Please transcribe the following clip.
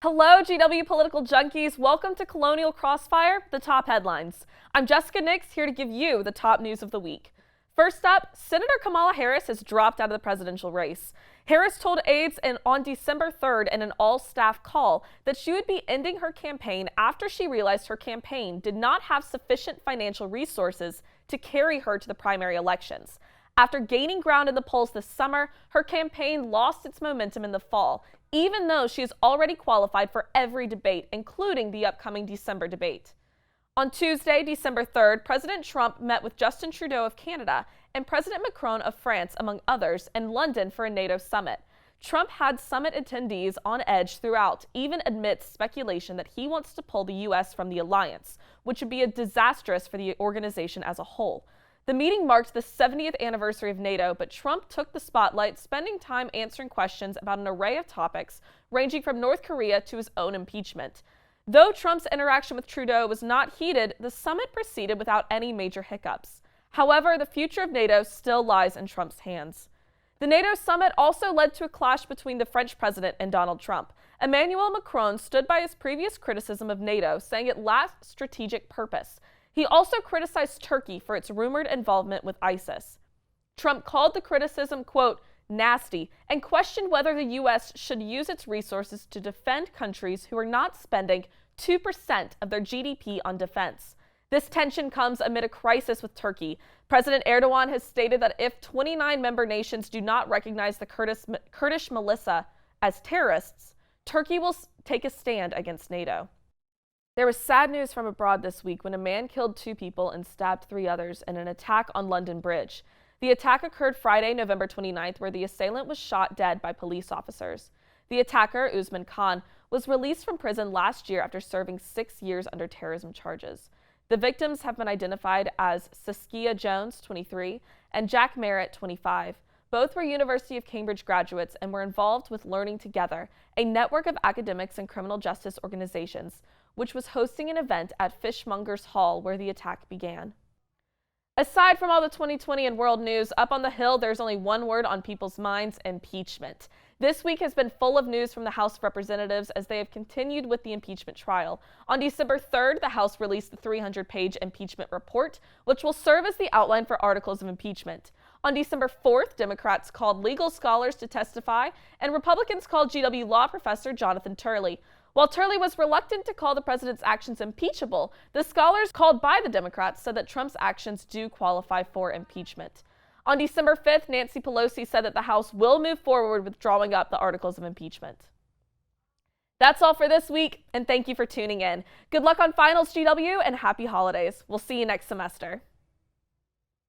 Hello, GW political junkies. Welcome to Colonial Crossfire, the top headlines. I'm Jessica Nix, here to give you the top news of the week. First up, Senator Kamala Harris has dropped out of the presidential race. Harris told aides on December 3rd in an all-staff call that she would be ending her campaign after she realized her campaign did not have sufficient financial resources to carry her to the primary elections. After gaining ground in the polls this summer, her campaign lost its momentum in the fall, even though she is already qualified for every debate, including the upcoming December debate. On Tuesday, December 3rd, President Trump met with Justin Trudeau of Canada and President Macron of France, among others, in London for a NATO summit. Trump had summit attendees on edge throughout, even amidst speculation that he wants to pull the U.S. from the alliance, which would be disastrous for the organization as a whole. The meeting marked the 70th anniversary of NATO, but Trump took the spotlight, spending time answering questions about an array of topics, ranging from North Korea to his own impeachment. Though Trump's interaction with Trudeau was not heated, the summit proceeded without any major hiccups. However, the future of NATO still lies in Trump's hands. The NATO summit also led to a clash between the French president and Donald Trump. Emmanuel Macron stood by his previous criticism of NATO, saying it lacked strategic purpose. He also criticized Turkey for its rumored involvement with ISIS. Trump called the criticism, quote, nasty, and questioned whether the U.S. should use its resources to defend countries who are not spending 2% of their GDP on defense. This tension comes amid a crisis with Turkey. President Erdogan has stated that if 29 member nations do not recognize the Kurdish militia as terrorists, Turkey will take a stand against NATO. There was sad news from abroad this week when a man killed 2 people and stabbed 3 others in an attack on London Bridge. The attack occurred Friday, November 29th, where the assailant was shot dead by police officers. The attacker, Usman Khan, was released from prison last year after serving 6 years under terrorism charges. The victims have been identified as Saskia Jones, 23, and Jack Merritt, 25. Both were University of Cambridge graduates and were involved with Learning Together, a network of academics and criminal justice organizations, which was hosting an event at Fishmongers Hall where the attack began. Aside from all the 2020 and world news, up on the Hill, there's only one word on people's minds: impeachment. This week has been full of news from the House of Representatives as they have continued with the impeachment trial. On December 3rd, the House released the 300-page impeachment report, which will serve as the outline for articles of impeachment. On December 4th, Democrats called legal scholars to testify, and Republicans called GW law professor Jonathan Turley. While Turley was reluctant to call the president's actions impeachable, the scholars called by the Democrats said that Trump's actions do qualify for impeachment. On December 5th, Nancy Pelosi said that the House will move forward with drawing up the articles of impeachment. That's all for this week, and thank you for tuning in. Good luck on finals, GW, and happy holidays. We'll see you next semester.